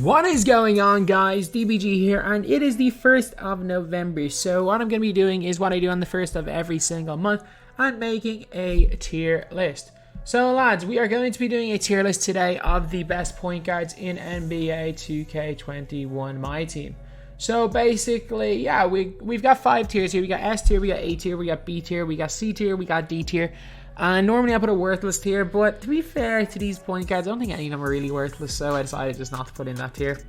What is going on, guys? DBG here, and it is the 1st of November. So what I'm going to be doing is what I do on the 1st of every single month, and making a tier list. So lads, we are going to be doing a tier list today of the best point guards in NBA 2K21 MyTEAM. So basically, yeah, we've got 5 tiers here. We got S tier, we got A tier, we got B tier, we got C tier, we got D tier. And normally I put a worthless tier, but to be fair to these point guards, I don't think any of them are really worthless, so I decided just not to put in that tier.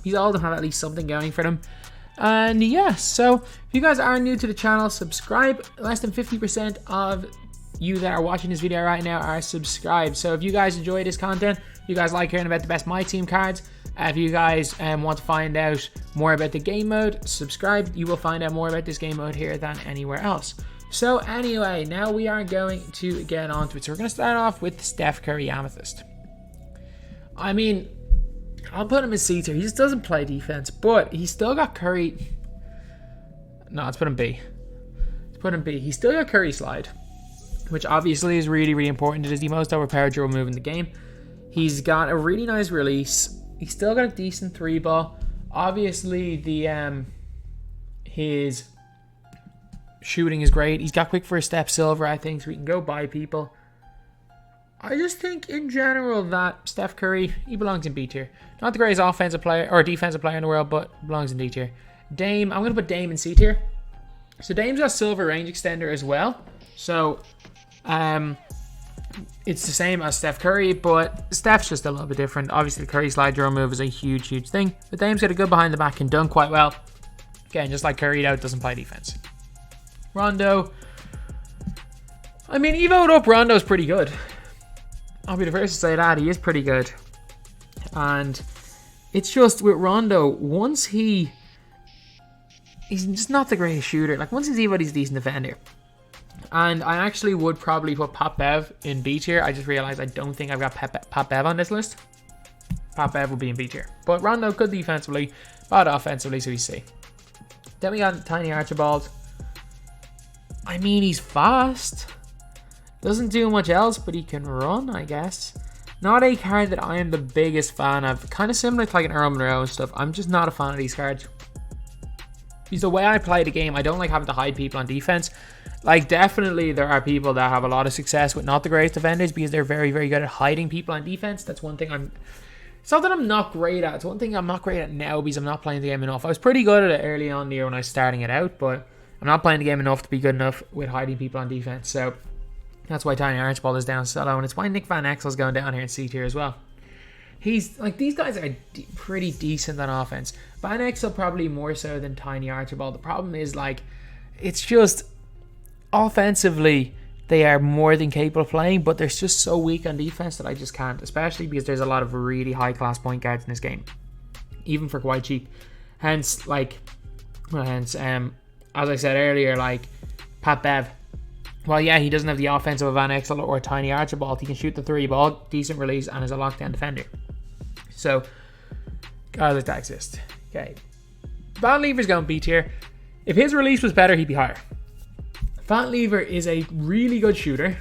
These all of them have at least something going for them. And yeah, so if you guys are new to the channel, subscribe. Less than 50% of you that are watching this video right now are subscribed. So if you guys enjoy this content, you guys like hearing about the best MyTEAM cards, if you guys want to find out more about the game mode, subscribe. You will find out more about this game mode here than anywhere else. So anyway, now we are going to get on to it. So we're going to start off with Steph Curry Amethyst. I mean, I'll put him in C tier. He just doesn't play defense, but he's still got Curry. No, let's put him B. Let's put him B. He's still got Curry slide, which obviously is really, really important. It is the most overpowered dribble move in the game. He's got a really nice release. He's still got a decent 3-ball. Obviously, his shooting is great. He's got quick for a step silver, I think, so he can go by people. I just think in general that Steph Curry, he belongs in B tier. Not the greatest offensive player or defensive player in the world, but belongs in D tier. Dame, I'm going to put Dame in C tier. So Dame's got silver range extender as well. So it's the same as Steph Curry, but Steph's just a little bit different. Obviously the Curry slide draw move is a huge, huge thing. But Dame's got a good behind the back, can dunk quite well. Again, just like Curry out, doesn't play defense. Rondo, I mean, evoed up, Rondo's pretty good. I'll be the first to say that. He is pretty good. And it's just with Rondo, once he's just not the greatest shooter. Like, once he's evoed, he's a decent defender. And I actually would probably put Pat Bev in B tier. I just realized I don't think I've got Pat Bev on this list. Pat Bev will be in B tier. But Rondo, good defensively, bad offensively, so he's C. Then we got Tiny Archibald. I mean, he's fast. Doesn't do much else, but he can run, I guess. Not a card that I am the biggest fan of. Kind of similar to like an Earl Monroe and stuff. I'm just not a fan of these cards. Because the way I play the game, I don't like having to hide people on defense. Like, definitely there are people that have a lot of success with not the greatest defenders because they're very, very good at hiding people on defense. That's one thing it's not that I'm not great at. It's one thing I'm not great at now because I'm not playing the game enough. I was pretty good at it early on in the year when I was starting it out, but I'm not playing the game enough to be good enough with hiding people on defense. So that's why Tiny Archibald is down so low, and it's why Nick Van Exel's going down here in C tier as well. He's like, these guys are pretty decent on offense. Van Exel probably more so than Tiny Archibald. The problem is, like, it's just offensively they are more than capable of playing, but they're just so weak on defense that I just can't, especially because there's a lot of really high class point guards in this game, even for quite cheap. Hence, as I said earlier, like Pat Bev, well, yeah, he doesn't have the offensive of Van Exel or Tiny Archibald. He can shoot the 3-ball, decent release, and is a lockdown defender. So, guys like that exist. Okay. Van Lever's going B tier. If his release was better, he'd be higher. Van Lever is a really good shooter.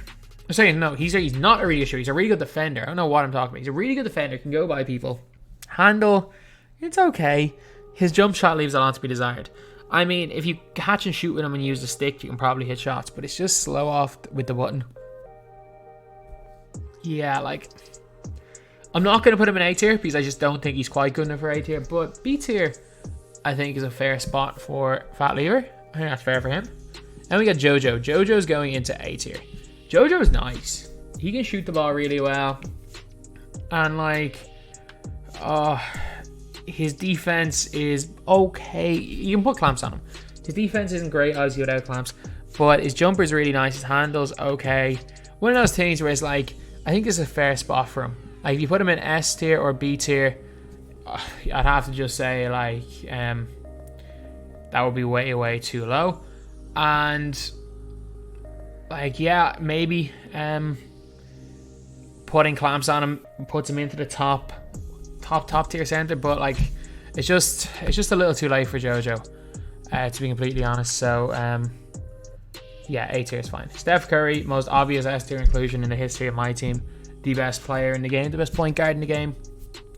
I'm saying, no, he's not a really good shooter. He's a really good defender. I don't know what I'm talking about. He's a really good defender, can go by people. Handle, it's okay. His jump shot leaves a lot to be desired. I mean, if you catch and shoot with him and use the stick, you can probably hit shots, but it's just slow off with the button. Yeah, like, I'm not going to put him in A tier because I just don't think he's quite good enough for A tier, but B tier, I think, is a fair spot for Fat Lever. I think that's fair for him. And we got JoJo. JoJo's going into A tier. JoJo's nice. He can shoot the ball really well. And, like, his defense is okay. You can put clamps on him. His defense isn't great, obviously, without clamps, but his jumper is really nice. His handle's okay. One of those things where it's like, I think this is a fair spot for him. Like, if you put him in S tier or B tier, I'd have to just say, like, that would be way, way too low. And, like, yeah, maybe putting clamps on him puts him into the top tier center, but like it's just a little too late for JoJo, to be completely honest. So yeah, A tier is fine. Steph Curry, most obvious S tier inclusion in the history of MyTEAM. The best player in the game, the best point guard in the game.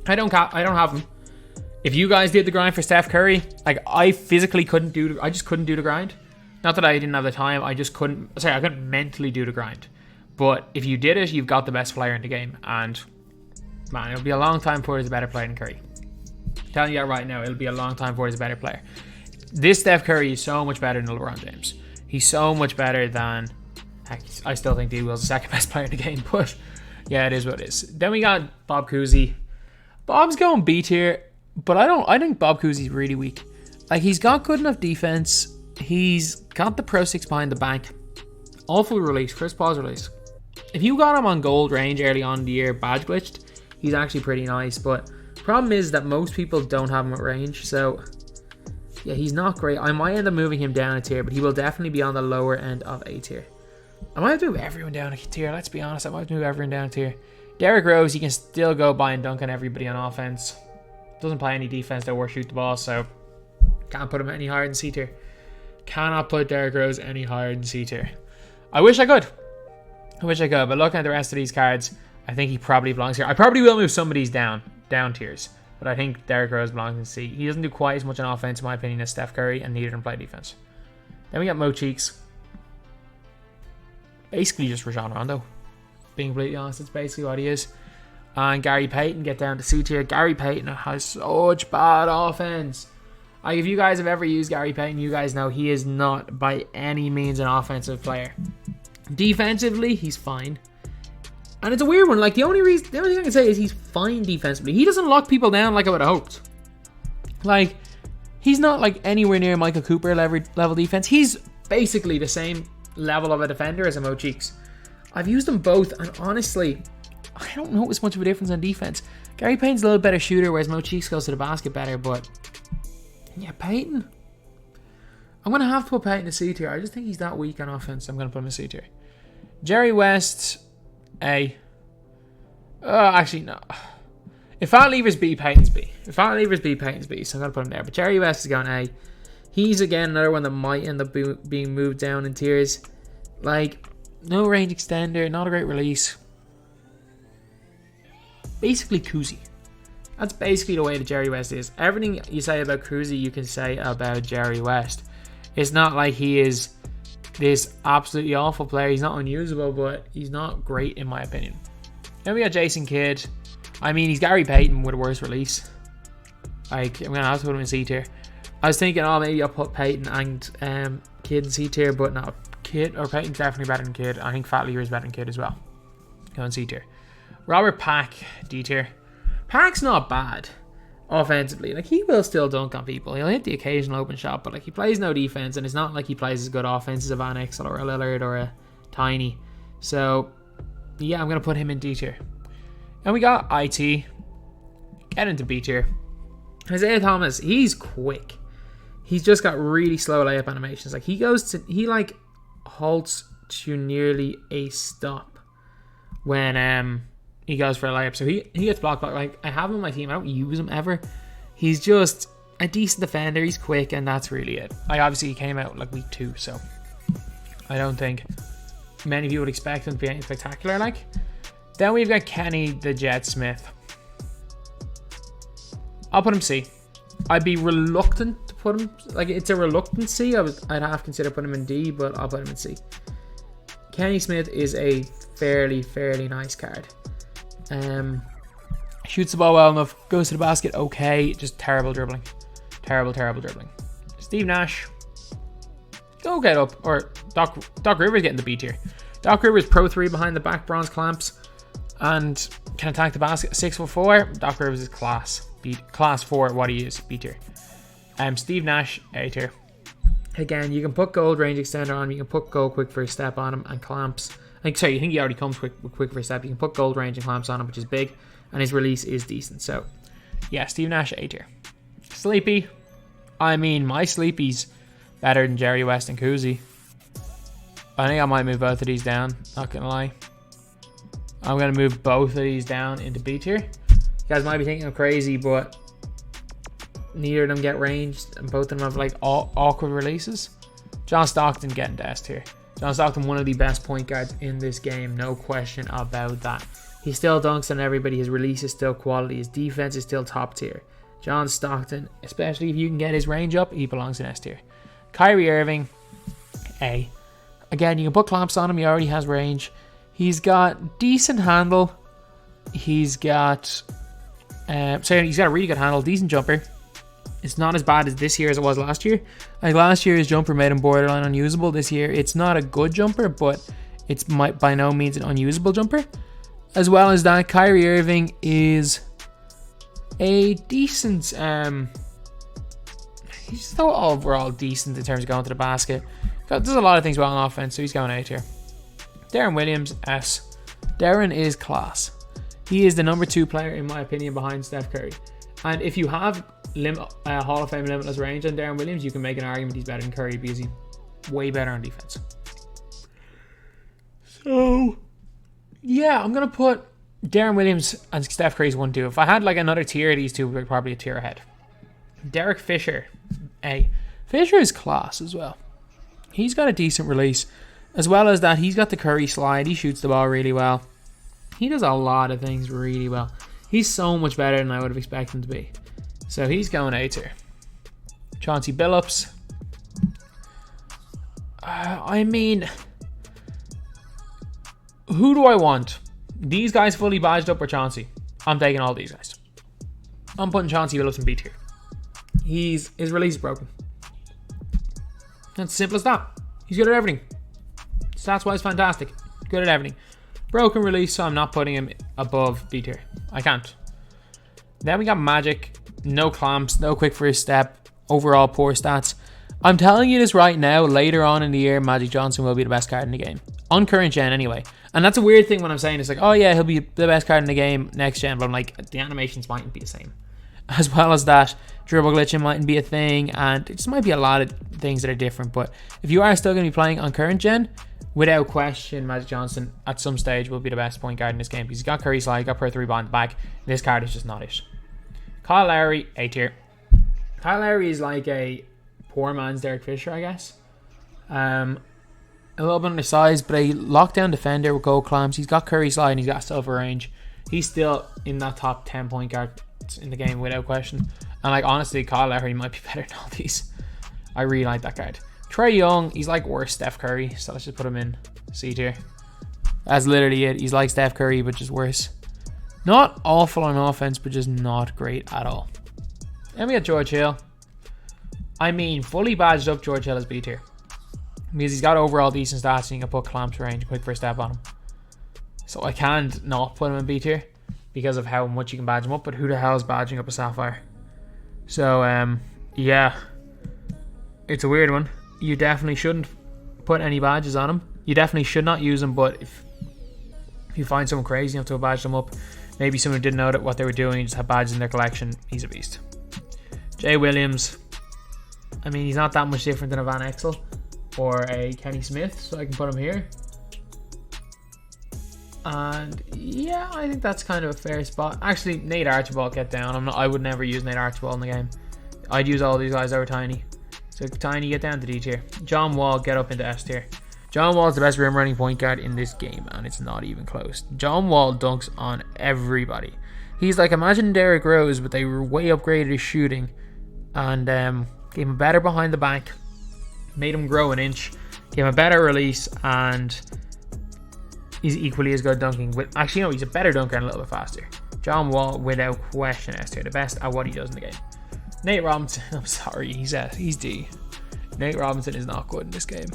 I don't have him. If you guys did the grind for Steph Curry, like I physically couldn't do, I just couldn't do the grind. Not that I didn't have the time, I just couldn't, sorry, I couldn't mentally do the grind. But if you did it, you've got the best player in the game. And man, it'll be a long time before he's a better player than Curry. I'm telling you that right now, it'll be a long time before he's a better player. This Steph Curry is so much better than LeBron James. He's so much better than, heck, I still think D Will's the second best player in the game, but yeah, it is what it is. Then we got Bob Cousy. Bob's going B tier, but I think Bob Cousy's really weak. Like, he's got good enough defense. He's got the Pro 6 behind the bank. Awful release, Chris Paul's release. If you got him on gold range early on in the year, badge glitched, he's actually pretty nice, but problem is that most people don't have him at range, so yeah, he's not great. I might end up moving him down a tier, but he will definitely be on the lower end of A tier. I might have to move everyone down a tier, let's be honest. I might have to move everyone down a tier. Derrick Rose, he can still go by and dunk on everybody on offense. Doesn't play any defense though or shoot the ball, so can't put him any higher than C tier. Cannot put Derrick Rose any higher than C tier. I wish I could. But looking at the rest of these cards, I think he probably belongs here. I probably will move some of these down tiers, but I think Derrick Rose belongs in C. He doesn't do quite as much on offense, in my opinion, as Steph Curry, and neither can play defense. Then we got Mo Cheeks. Basically just Rajon Rondo. Being completely honest, that's basically what he is. And Gary Payton, get down to C tier. Gary Payton has such bad offense. Like, if you guys have ever used Gary Payton, you guys know he is not by any means an offensive player. Defensively, he's fine. And it's a weird one. Like, the only thing I can say is he's fine defensively. He doesn't lock people down like I would have hoped. Like, he's not like anywhere near Michael Cooper level defense. He's basically the same level of a defender as a Mo Cheeks. I've used them both, and honestly, I don't notice much of a difference on defense. Gary Payton's a little better shooter, whereas Mo Cheeks goes to the basket better, but yeah, Payton. I'm going to have to put Payton in C tier. I just think he's that weak on offense. I'm going to put him in C tier. Jerry West, A. Actually, no. If Fat Lever's B, Payton's B. So I'm going to put him there. But Jerry West is going A. He's, again, another one that might end up being moved down in tiers. Like, no range extender, not a great release. Basically, Cousy. That's basically the way that Jerry West is. Everything you say about Cousy, you can say about Jerry West. It's not like he is this absolutely awful player. He's not unusable, but he's not great in my opinion. Then we got Jason Kidd. I mean, he's Gary Payton with a worse release. Like, I'm going to have to put him in C tier. I was thinking, maybe I'll put Payton and Kidd in C tier, but no. Payton's definitely better than Kidd. I think Fat Lever is better than Kidd as well. Go in C tier. Robert Pack, D tier. Pack's not bad offensively. Like, he will still dunk on people. He'll hit the occasional open shot, but like, he plays no defense, and it's not like he plays as good offense as a Van Exel or a Lillard or a Tiny. So yeah, I'm gonna put him in D tier. And we got IT. Get into B tier. Isaiah Thomas, he's quick. He's just got really slow layup animations. Like, he like halts to nearly a stop when he goes for a layup. So he gets blocked. Like, I have him on my team. I don't use him ever. He's just a decent defender. He's quick, and that's really it. Obviously he came out like week 2, so I don't think many of you would expect him to be anything spectacular. Like, then we've got Kenny the Jet Smith. I'll put him C. I'd be reluctant to put him, like, it's a reluctant C. I'd have to consider putting him in D, but I'll put him in C. Kenny Smith is a fairly nice card. Shoots the ball well enough, goes to the basket okay, just terrible dribbling. Terrible dribbling. Steve Nash, go get up. Or Doc Rivers getting the B tier. Doc Rivers Pro 3 behind the back, bronze clamps, and can attack the basket. 6'4". Doc Rivers is class 4 what he is, B tier. Steve Nash, A tier. Again, you can put gold range extender on him, you can put gold quick first step on him, and clamps. You think he already comes with quick first step. You can put gold range and clamps on him, which is big, and his release is decent. So yeah, Steve Nash, A tier. Sleepy. I mean, my Sleepy's better than Jerry West and Cousy. I think I might move both of these down, not gonna lie. I'm gonna move both of these down into B tier. You guys might be thinking I'm crazy, but neither of them get ranged, and both of them have like awkward releases. John Stockton getting to S tier. John Stockton, one of the best point guards in this game, no question about that. He still dunks on everybody. His release is still quality. His defense is still top tier. John Stockton, especially if you can get his range up, he belongs in S tier. Kyrie Irving, A. Again, you can put clamps on him. He already has range. He's got decent handle. He's got he's got a really good handle, decent jumper. It's not as bad as this year as it was last year. Like last year, his jumper made him borderline unusable. This year, it's not a good jumper, but it's by no means an unusable jumper. As well as that, Kyrie Irving is a decent. He's still overall decent in terms of going to the basket. Does a lot of things well on offense, so he's going A tier. Darren Williams, S. Darren is class. He is the number 2 player, in my opinion, behind Steph Curry. And if you have Hall of Fame limitless range on Darren Williams, you can make an argument he's better than Curry because he's way better on defense. So, yeah, I'm going to put Darren Williams and Steph Curry's 1-2. If I had like another tier, these two would probably a tier ahead. Derek Fisher, A. Fisher is class as well. He's got a decent release. As well as that, he's got the Curry slide. He shoots the ball really well. He does a lot of things really well. He's so much better than I would have expected him to be. So he's going A tier. Chauncey Billups. I mean, who do I want? These guys fully badged up or Chauncey? I'm taking all these guys. I'm putting Chauncey Billups in B tier. His release is broken. It's simple as that. He's good at everything. Stats-wise, fantastic. Good at everything. Broken release, so I'm not putting him above B tier. I can't. Then we got Magic. No clamps, no quick first step. Overall, poor stats. I'm telling you this right now. Later on in the year, Magic Johnson will be the best card in the game. On current gen, anyway. And that's a weird thing when I'm saying it's like, oh yeah, he'll be the best card in the game next gen. But I'm like, the animations mightn't be the same. As well as that, dribble glitching mightn't be a thing. And it just might be a lot of things that are different. But if you are still going to be playing on current gen, without question, Magic Johnson at some stage will be the best point guard in this game. Because he's got Curry slide, got per 3 ball in the back. This card is just not it. Kyle Lowry, A tier. Kyle Lowry is like a poor man's Derek Fisher, I guess. A little bit undersized, but a lockdown defender with gold clamps. He's got Curry slide and he's got silver range. He's still in that top 10 point guard in the game without question. And like honestly, Kyle Lowry might be better than all these. I really like that card. Trae Young, he's like worse Steph Curry, so let's just put him in C tier. That's literally it. He's like Steph Curry, but just worse. Not awful on offense, but just not great at all. Then we got George Hill. I mean, fully badged up George Hill is B tier. Because he's got overall decent stats and you can put clamps range, quick first step on him. So I can't not put him in B tier because of how much you can badge him up, but who the hell is badging up a Sapphire? So, yeah. It's a weird one. You definitely shouldn't put any badges on him. You definitely should not use them, but if you find someone crazy enough to badge them up, maybe someone who didn't know what they were doing, just have badges in their collection, he's a beast. Jay Williams. I mean, he's not that much different than a Van Exel or a Kenny Smith, so I can put him here. And yeah, I think that's kind of a fair spot. Actually, Nate Archibald, get down. I would never use Nate Archibald in the game. I'd use all these guys over Tiny. So Tiny, get down to D tier. John Wall, get up into S tier. John Wall is the best rim running point guard in this game, and it's not even close. John Wall dunks on everybody. He's like, imagine Derrick Rose, but they were way upgraded his shooting and gave him better behind the back, made him grow an inch, gave him a better release, and he's equally as good dunking. Actually, no, he's a better dunker and a little bit faster. John Wall, without question, S tier, the best at what he does in the game. Nate Robinson, I'm sorry, he's D. Nate Robinson is not good in this game.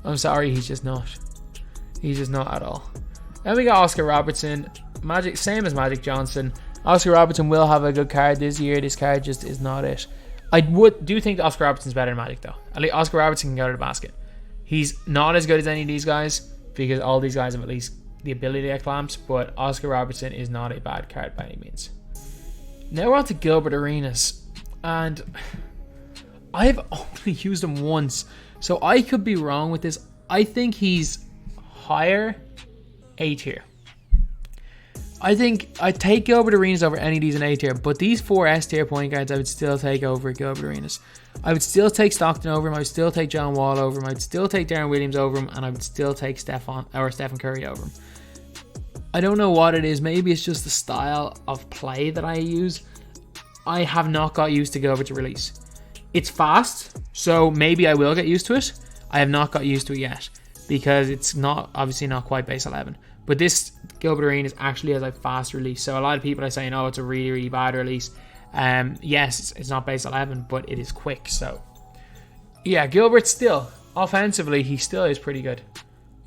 I'm sorry, he's just not. He's just not at all. Then we got Oscar Robertson. Magic, same as Magic Johnson. Oscar Robertson will have a good card this year. This card just is not it. I do think Oscar Robertson's better than Magic though. At least Oscar Robertson can go to the basket. He's not as good as any of these guys because all these guys have at least the ability to get clamps, but Oscar Robertson is not a bad card by any means. Now we're on to Gilbert Arenas. And I've only used him once, so I could be wrong with this. I think he's higher A tier. I think I'd take Gilbert Arenas over any of these in A tier, but these 4 S tier point guards I would still take over Gilbert Arenas. I would still take Stockton over him. I would still take John Wall over him. I would still take Darren Williams over him, and I would still take Stephen Curry over him. I don't know what it is. Maybe it's just the style of play that I use. I have not got used to Gilbert's release. It's fast, so maybe I will get used to it. I have not got used to it yet because it's not obviously not quite base 11. But this Gilbert Arenas actually has a fast release. So a lot of people are saying, oh, it's a really, really bad release. Yes, it's not base 11, but it is quick. So yeah, Gilbert still, offensively, he still is pretty good.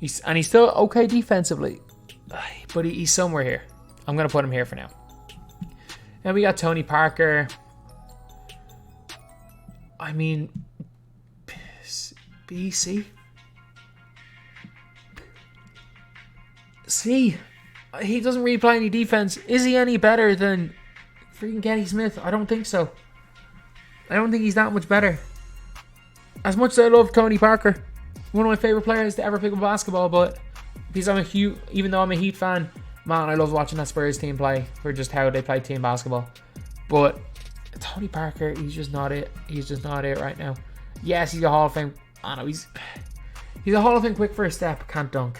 He's still okay defensively. But he's somewhere here. I'm going to put him here for now. Then we got Tony Parker. I mean, BC. C. He doesn't really play any defense. Is he any better than freaking Kenny Smith? I don't think so. I don't think he's that much better. As much as I love Tony Parker, one of my favorite players to ever pick up basketball, but because even though I'm a Heat fan, man, I love watching that Spurs team play for just how they play team basketball. But Tony Parker, he's just not it. He's just not it right now. Yes, he's a Hall of Fame. I know he's a Hall of Fame quick first step, can't dunk.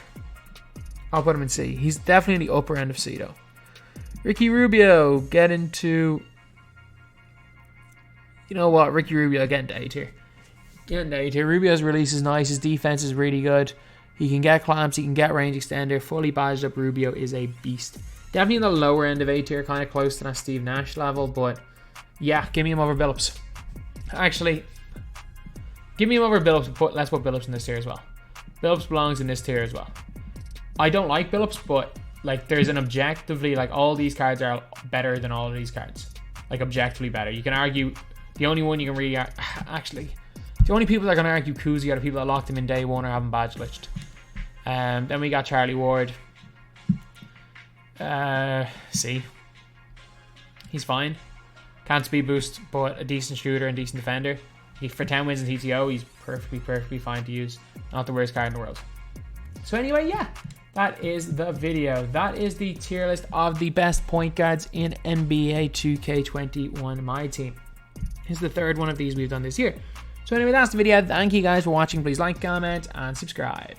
I'll put him in C. He's definitely in the upper end of C though. Ricky Rubio, get into. You know what, Ricky Rubio, get into A tier. Get into A tier. Rubio's release is nice. His defense is really good. He can get clamps. He can get range extender. Fully badged up Rubio is a beast. Definitely in the lower end of A tier, kind of close to that Steve Nash level, but yeah, give me him over Billups. Actually, give me him over Billups, but let's put Billups in this tier as well. Billups belongs in this tier as well. I don't like Billups, but like there's an objectively, like all these cards are better than all of these cards. Like objectively better. You can argue, the only one you can really, actually, the only people that can argue Kuzi are the people that locked him in day one or have him badge glitched. Then we got Charlie Ward. C. He's fine. Can't speed boost, but a decent shooter and decent defender. For 10 wins in TTO, he's perfectly fine to use. Not the worst card in the world. So anyway, yeah, that is the video. That is the tier list of the best point guards in NBA 2K21 MyTEAM. Here's the third one of these we've done this year. So anyway, that's the video. Thank you guys for watching. Please like, comment, and subscribe.